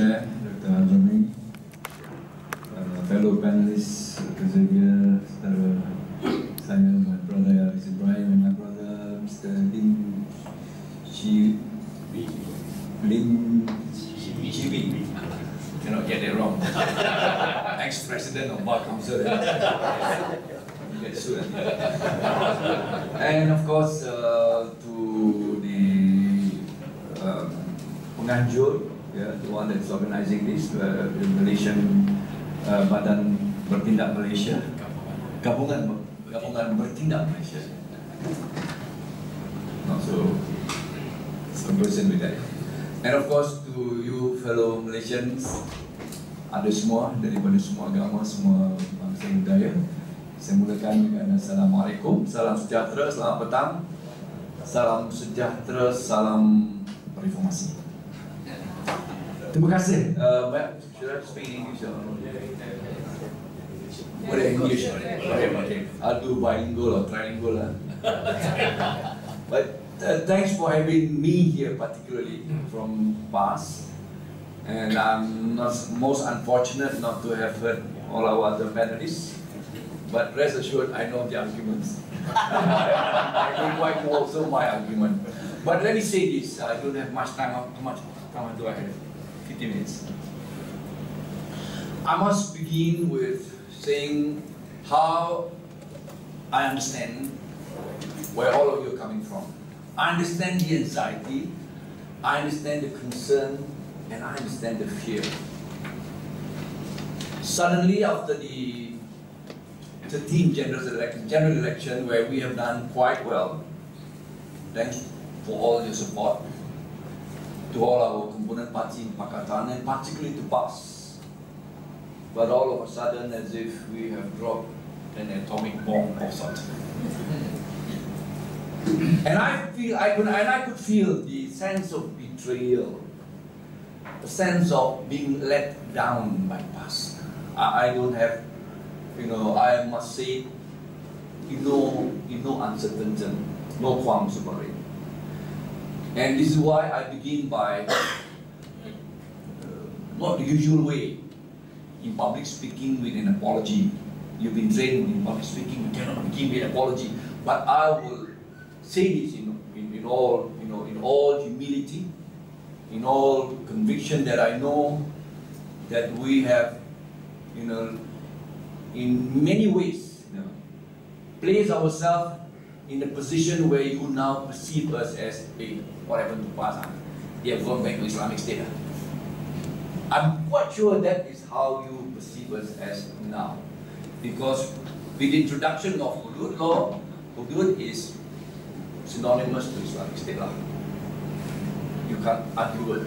Chair, Dr. Ahmad, fellow panelists, Dr. Xavier, saya, my brother Aris Ibrahim, and my brother Mr. Lin Chibi. Cannot get it wrong. Ex-president of Bar Council. Get sued. And of course, to the penganjur, the one that's organizing this, the Malaysian Badan Bertindak Malaysia, Gabungan Bertindak Malaysia. Not so conversant with that. And of course to you fellow Malaysians, ada semua daripada semua agama, semua bangsa budaya. Saya mulakan dengan Assalamualaikum, salam sejahtera, selamat petang, salam sejahtera, salam reformasi. Terima kasih. Should I speak English or what English? Okay. I'll do bilingual or trilingual. But thanks for having me here, particularly from PAS. And I'm most unfortunate not to have heard all our other panelists. But rest assured, I know the arguments. I don't quite know also my argument. But let me say this, I don't have much time. How much time do I have? 50 minutes. I must begin with saying how I understand where all of you are coming from. I understand the anxiety, I understand the concern, and I understand the fear. Suddenly, after the 13th general election, where we have done quite well, thanks for all your support, to all our component party in Pakatan, and particularly to PAS. But all of a sudden, as if we have dropped an atomic bomb or something. And I could feel the sense of betrayal, the sense of being let down by PAS. I don't have, I must say, no uncertainty, no qualms about it. And this is why I begin by not the usual way in public speaking with an apology. You've been trained in public speaking, you cannot begin with an apology. But I will say this in all humility, in all conviction that I know that we have, in many ways, place ourselves in a position where you now perceive us as what happened to PAS? They have gone back to Islamic State. I'm quite sure that is how you perceive us as now. Because with the introduction of Hudud law, Hudud is synonymous to Islamic State law. You can't argue it,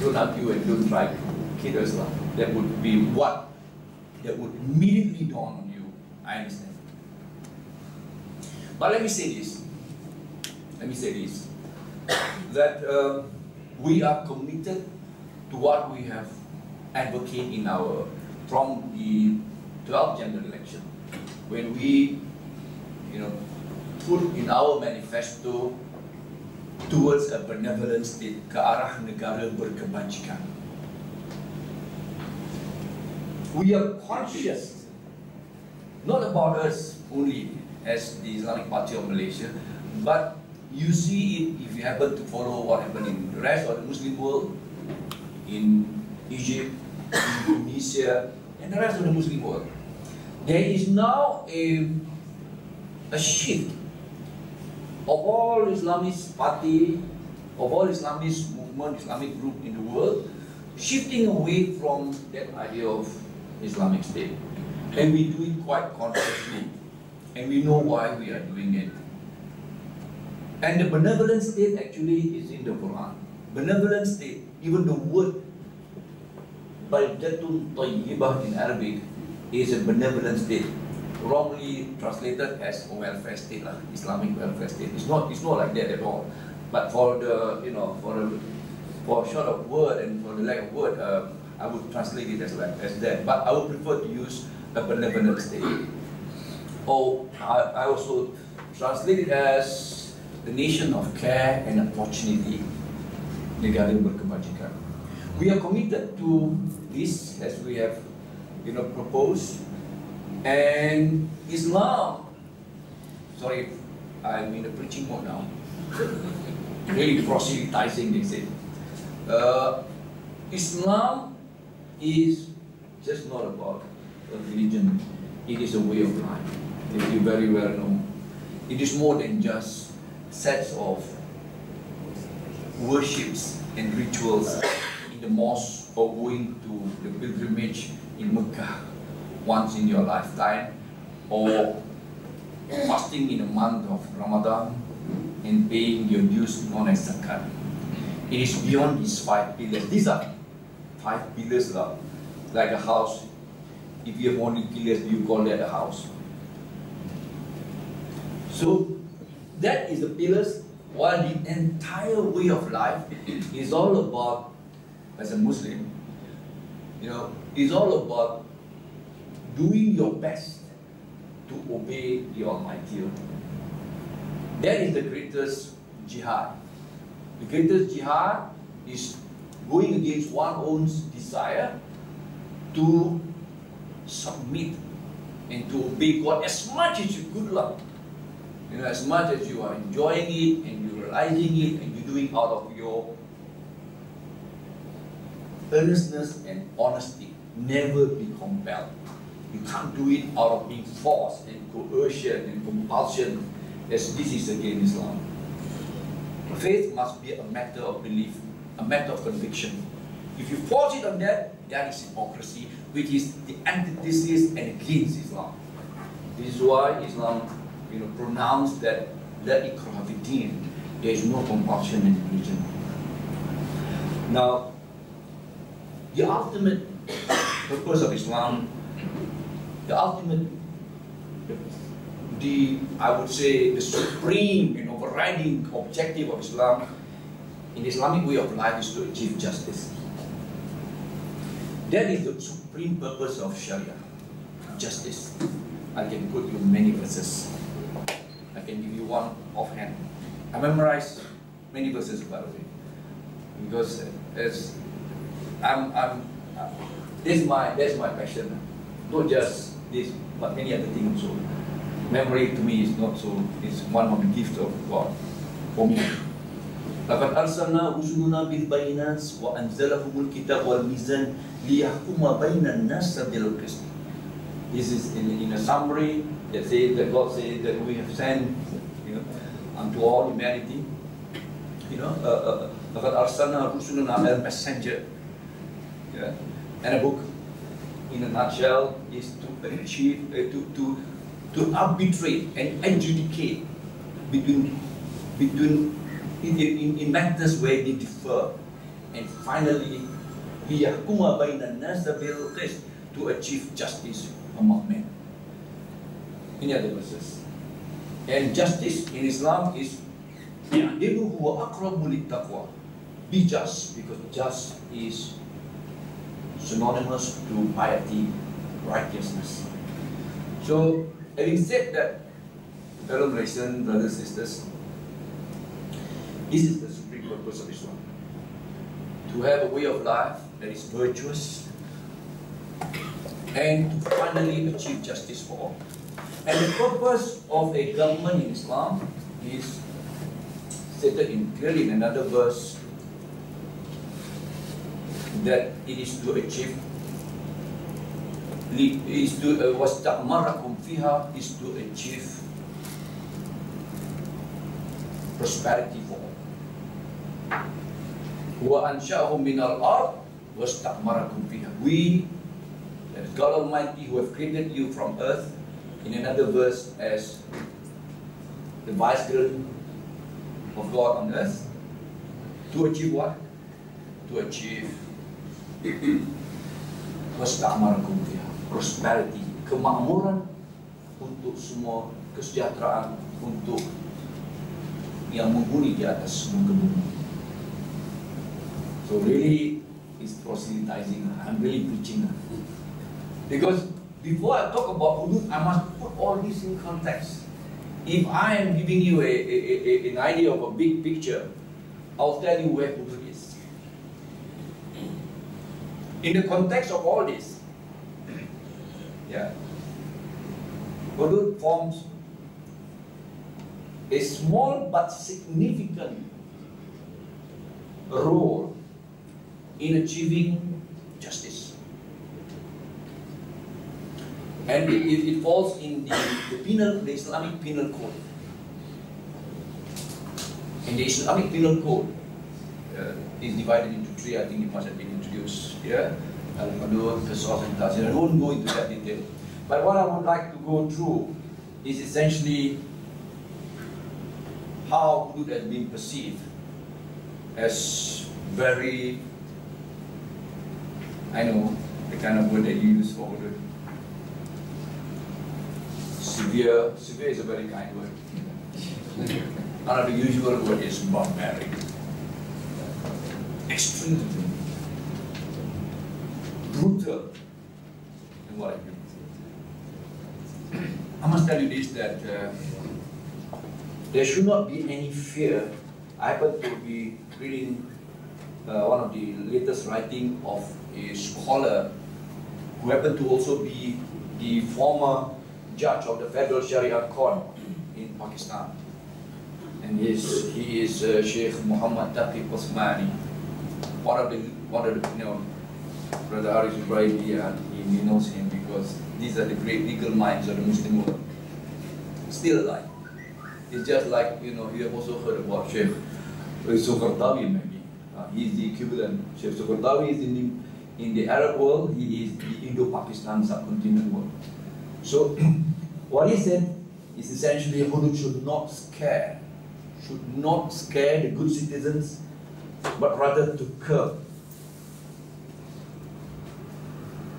don't argue and don't try to kid us. That would be what that would immediately dawn on you. I understand. But let me say this, that we are committed to what we have advocated from the 12th general election, when we, put in our manifesto towards a benevolent state, ke arah negara berkebajikan. We are conscious, not about us only as the Islamic Party of Malaysia, but you see it if you happen to follow what happened in the rest of the Muslim world, in Egypt, Indonesia, and the rest of the Muslim world. There is now a shift of all Islamist party, of all Islamist movement, Islamic group in the world, shifting away from that idea of Islamic State. And we do it quite consciously. And we know why we are doing it. And the benevolent state actually is in the Quran. Benevolent state, even the word Baldatun Tayyibah in Arabic is a benevolent state, wrongly translated as a welfare state, Islamic welfare state. It's not like that at all. But for the for short of word and for the lack of word, I would translate it as that. But I would prefer to use a benevolent state. Or I also translate it as the nation of care and opportunity, negara berkebajikan. We are committed to this as we have, proposed. And Islam, sorry, I'm in a preaching mode now. Really proselytizing, they say. Islam is just not about a religion. It is a way of life. As you very well know. It is more than just sets of worships and rituals in the mosque or going to the pilgrimage in Mecca once in your lifetime, or fasting in the month of Ramadan and paying your dues known as zakat. It is beyond these 5 pillars. These are 5 pillars, like a house. If you have only pillars, you call that a house. So that is the pillars, while the entire way of life is all about, as a Muslim, is all about doing your best to obey the Almighty. That is the greatest jihad. The greatest jihad is going against one's own desire to submit and to obey God as much as you could love. As much as you are enjoying it and you're realizing it and you're doing out of your earnestness and honesty. Never be compelled. You can't do it out of being forced and coercion and compulsion, as this is against Islam. Faith must be a matter of belief, a matter of conviction. If you force it on that, that is hypocrisy, which is the antithesis and against Islam. This is why Islam, pronounced that la ikraha fi din, there is no compulsion in religion. Now, the ultimate purpose of Islam, I would say, the supreme and overriding objective of Islam in the Islamic way of life is to achieve justice. That is the supreme purpose of Sharia, justice. I can quote you many verses. I can give you one offhand. I memorized many verses, by the way, because that's my passion. Not just this, but many other things also. Memory to me is not so. It's one of the gifts of God for me. لقد أرسلنا رسلنا بالبينات وأنزلهم الكتاب والميزان ليحكم بين الناس بالقسط. This is in a summary that says that God says that we have sent, unto all humanity. لقد أرسلنا رسلنا a messenger. And a book, in a nutshell, is to achieve, to arbitrate and adjudicate in matters where they differ, and finally, لِيَحْكُمَ بَيْنَ النَّاسِ بِالْقِسْطِ, to achieve justice among men. Many other verses. And justice in Islam is يَعْدِلُ هُوَ أَقْرَبُ لِلتَّقْوَى. Be just, because just is synonymous to piety, righteousness. So, having said that, fellow Malaysian brothers and sisters, this is the supreme purpose of Islam. To have a way of life that is virtuous and to finally achieve justice for all. And the purpose of a government in Islam is stated clearly in another verse, that it is to achieve, وَاسْتَعْمَرَكُمْ فِيهَا, is to achieve prosperity for all. وَأَنْشَأَهُمْ مِنَ الْأَرْضِ وَاسْتَعْمَرَكُمْ فِيهَا. We, that is God Almighty, who have created you from earth, in another verse as the vicegerent of God on earth, to achieve what? To achieve wasta'amarakum fiha, prosperity, kemakmuran untuk semua, kesejahteraan untuk yang menghuni di atas muka bumi. So really, it's proselytizing. I'm really preaching. Because before I talk about hudud, I must put all this in context. If I am giving you an idea of a big picture, I'll tell you where hudud is. In the context of all this, yeah, Hudud forms a small but significant role in achieving justice. And it falls in the Islamic penal code. In the Islamic penal code, is divided into three. I think it must have been introduced here. Al-Hudud, Qisas, and Ta'zir. I won't go into that detail. But what I would like to go through is essentially how Hudud has been perceived as very, I know the kind of word that you use for Hudud. Severe is a very kind word. One of the usual word is barbaric. Extreme, brutal, and what I mean. I must tell you this, that there should not be any fear. I happen to be reading one of the latest writing of a scholar who happened to also be the former judge of the Federal Sharia Court in Pakistan. And he is Sheikh Muhammad Taqi Osmani. One of the Brother Haris Ibrahim here, he knows him because these are the great legal minds of the Muslim world. Still alive. It's just like, you have also heard about Sheikh Zulkefly maybe. He's the equivalent. Sheikh Zulkefly is in the Arab world, he is the Indo-Pakistan subcontinent world. So, what he said is essentially Hudud should not scare the good citizens, but rather to curb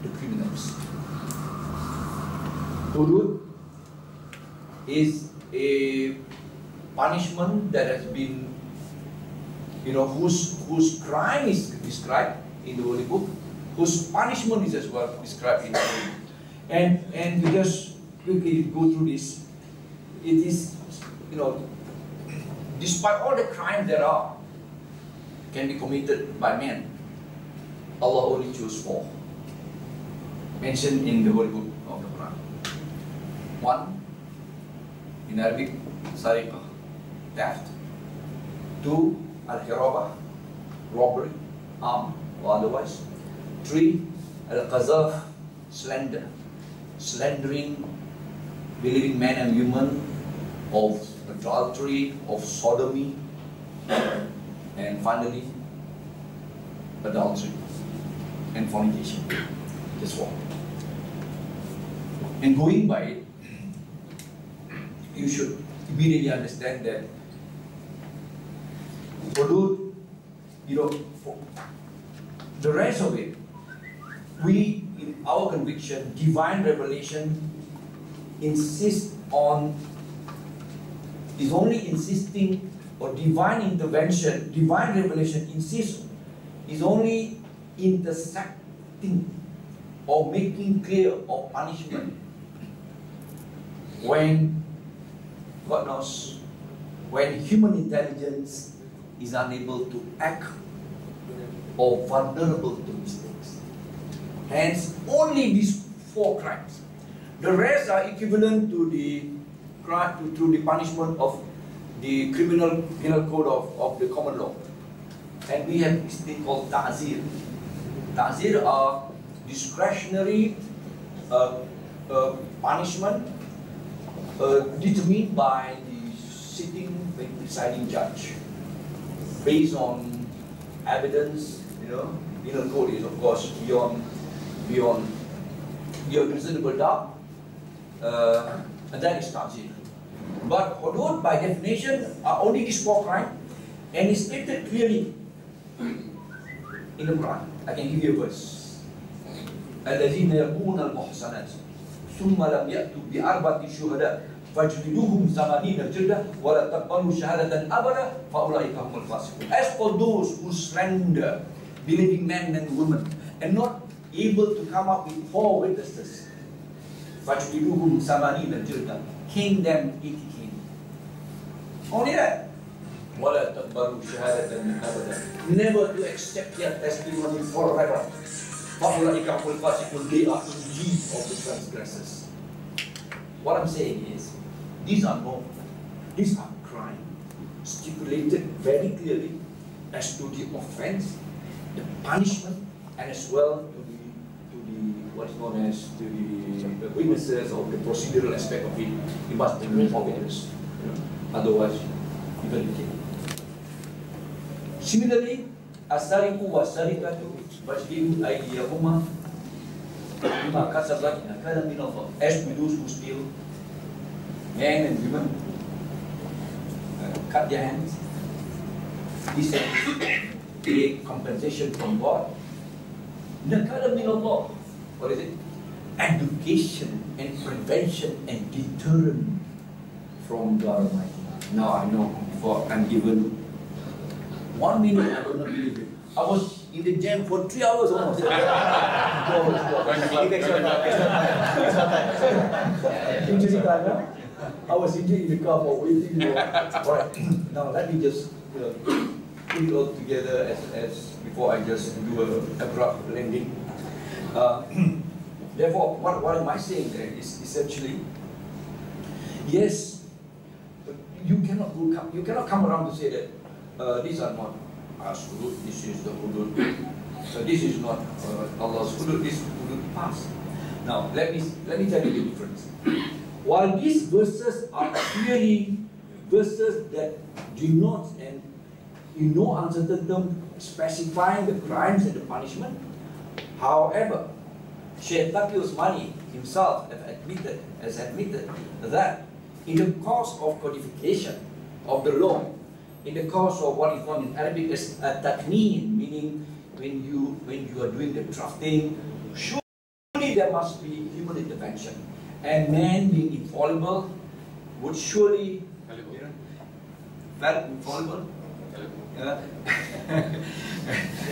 the criminals. Hudud is a punishment that has been, whose crime is described in the Holy Book, whose punishment is as well described in the Holy Book. And we just quickly go through this. It is, despite all the crimes there are, can be committed by men, Allah only chose 4, mentioned in the Holy Book of the Quran. 1, in Arabic, sariqah, theft. 2, al-hirabah, robbery, armed or otherwise. 3, al-qazaf, slander, slandering believing men and women, of adultery, of sodomy, and finally, adultery and fornication. That's what. And going by it, you should immediately understand that Hudud, the rest of it, we, in our conviction, divine revelation is only insisting, or divine intervention, divine revelation is only intersecting or making clear of punishment when, God knows, when human intelligence is unable to act or vulnerable to mistakes. Hence, only these 4 crimes. The rest are equivalent to the punishment of the criminal penal code of the common law. And we have this thing called ta'zir. Ta'zir are discretionary punishment determined by the sitting presiding judge based on evidence. Penal code is of course beyond reasonable doubt, and that is ta'zir. But hudud, by definition, are only these 4 crimes, and it's stated clearly in the Quran. I can give you a verse. الذين يرمون المحصنات ثم لم يأتوا بأربعة شهداء فاجلدوهم 80 جلدة ولا تقبلوا شهادة أبدا فأولئك هم الفاسقون. As for those who slander believing men and women and not able to come up with 4 witnesses, فاجلدوهم 80 جلدة, cane them 80 cane. Only that. ولا تقبلوا شهادة أبدا. Never to accept their testimony forever. they are indeed of the transgressors. What I'm saying is, these are crime stipulated very clearly as to the offense, the punishment, and as well to the what is known as to the witnesses or the procedural aspect of it. You must be evidence, otherwise you will be killed. Similarly, asariku wa sarikatu wajlibu aydiyahuma bima kasabat nakala min Allah. As to those who steal, men and women, cut their hands. This is a compensation from God. Nakala min Allah. What is it? Education and prevention and deterrent from God Almighty. Now I know, before I'm given 1 minute, I don't believe it. I was in the jam for 3 hours almost. Injury time, I was injured in the car for waiting. Alright, now let me just put it all together as before I just do an abrupt landing. Therefore, what am I saying there is essentially, yes, you cannot come around to say that these are not Allah's hudud, this is the hudud. This is not Allah's hudud, this hudud pass. Now, let me tell you the difference. While these verses are clearly verses that do not, and in no uncertain term, specifying the crimes and the punishment, however, Sheikh Taqi Usmani himself has admitted that in the course of codification of the law, in the course of what is known in Arabic as a takneen, meaning when you are doing the drafting, surely there must be human intervention. And man being infallible would surely, infallible,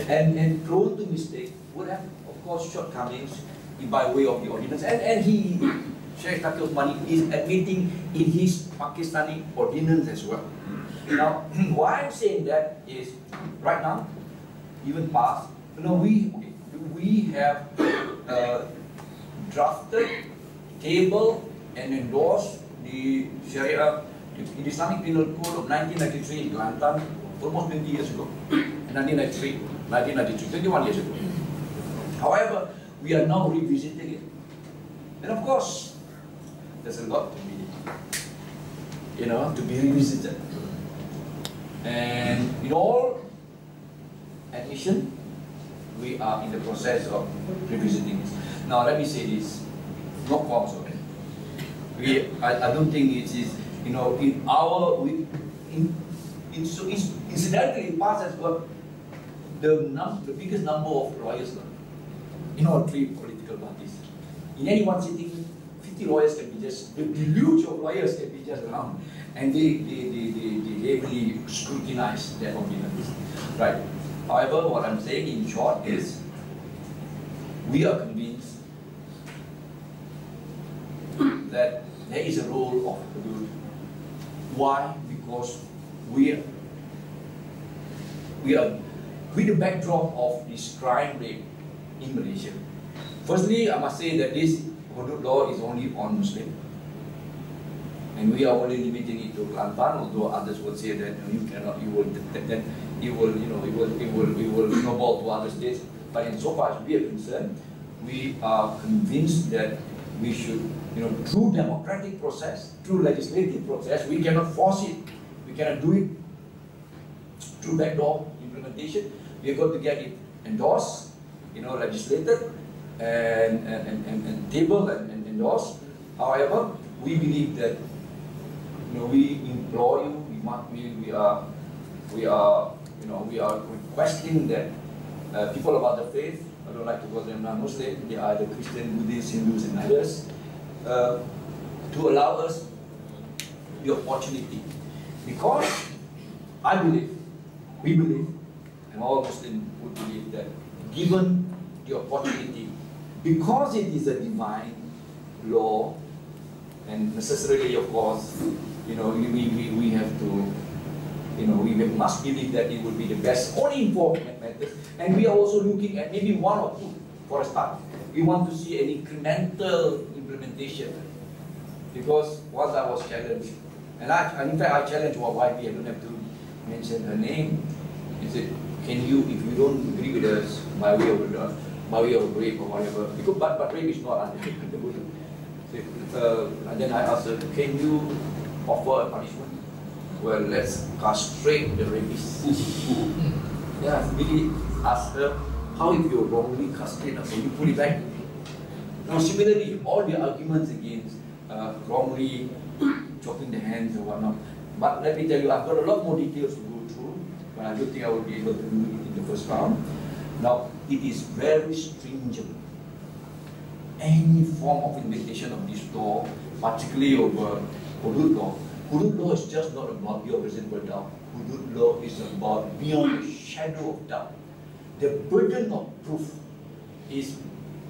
and prone to mistake, would have, of course, shortcomings by way of the ordinance. And he, Sheikh Taqi Usmani, is admitting in his Pakistani ordinance as well. Now, why I'm saying that is, right now, even past, we have drafted, tabled, and endorsed the Sharia, the Islamic Penal Code of 1993 in Kelantan, almost 20 years ago. 1993, 21 years ago. However, we are now revisiting it. And of course, there's a lot to be revisited. And in all admission, we are in the process of revisiting this. Now let me say this, no qualms of it. I don't think it is, in our, incidentally, past has got the biggest number of lawyers in all three political parties. In any one sitting, 50 lawyers can be just, the deluge of lawyers can be just around, and they heavily scrutinize their opinions. Right. However, what I'm saying in short is, we are convinced that there is a role of hudud. Why? Because we are with the backdrop of this crime rate in Malaysia. Firstly, I must say that this hudud law is only on Muslim, and we are only limiting it to Kelantan. Although others will say that you cannot, you will snowball to other states. But in so far as we are concerned, we are convinced that we should, through democratic process, through legislative process, we cannot force it. We cannot do it through backdoor implementation. We are going to get it endorsed, legislated, and tabled and endorsed. However, we believe that, we implore you, we are requesting that people of other faith, I don't like to call them non-Muslim, they are the Christian, Buddhists, Hindus, and others, to allow us the opportunity. Because we believe, and all Muslims would believe that given the opportunity, because it is a divine law, and necessarily, of course, we have to, we must believe that it would be the best only informed methods. And we are also looking at maybe one or two for a start. We want to see an incremental implementation. Because once I was challenged, and in fact I challenged our YB, I don't have to mention her name. He said, can you, if you don't agree with us by way of rape or whatever, because, but rape is not under the Hudud. And then I asked her, can you offer a punishment? Well, let's castrate the rapist. Yeah, I really asked her, how if you're wrongly castrated, can you put it back? Now similarly, all the arguments against wrongly chopping the hands or whatnot. But let me tell you, I've got a lot more details to go through, but I don't think I will be able to do it in the first round. Now, it is very stringent. Any form of implementation of this law, particularly over Hudud law. Hudud law is just not about your reasonable doubt. Hudud law is about beyond a shadow of doubt. The burden of proof is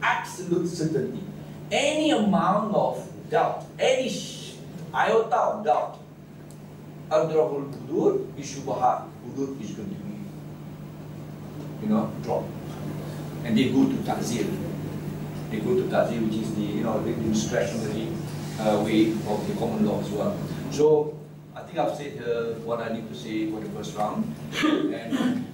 absolute certainty. Any amount of doubt, any iota of doubt, Adrahul Hudud is Shubahat. Hudud is going to be, dropped. And they go to Ta'zir. They go to Ta'zir, which is the, the discretionary way of the common law as well. So, I think I've said what I need to say for the first round. And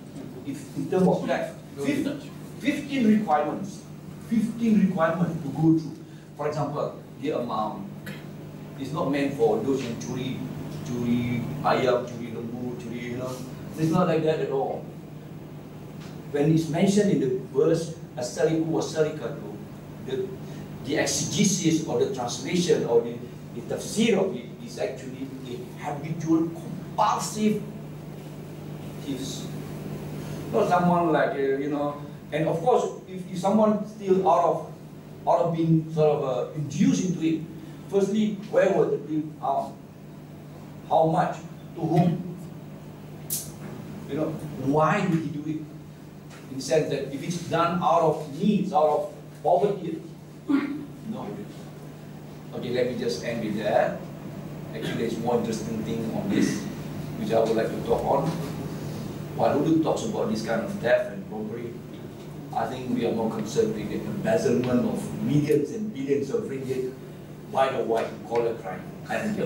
if in terms of that, 15 requirements to go through. For example, the amount is not meant for those who curi ayam, curi lembu, it's not like that at all. When it's mentioned in the verse, as-sariqu was-sariqatu, the exegesis or the translation or the tafsir of it is actually a habitual, compulsive thieves. Not someone like, and of course, if someone still out of being sort of induced into it, firstly, where was the thief armed? How much? To whom? Why did he do it? In the sense that if it's done out of needs, out of poverty, no. Okay, let me just end with that. Actually, there's more interesting thing on this, which I would like to talk on. While Hudud talks about this kind of theft and robbery, I think we are more concerned with the embezzlement of millions and billions of ringgit by the white collar crime. I think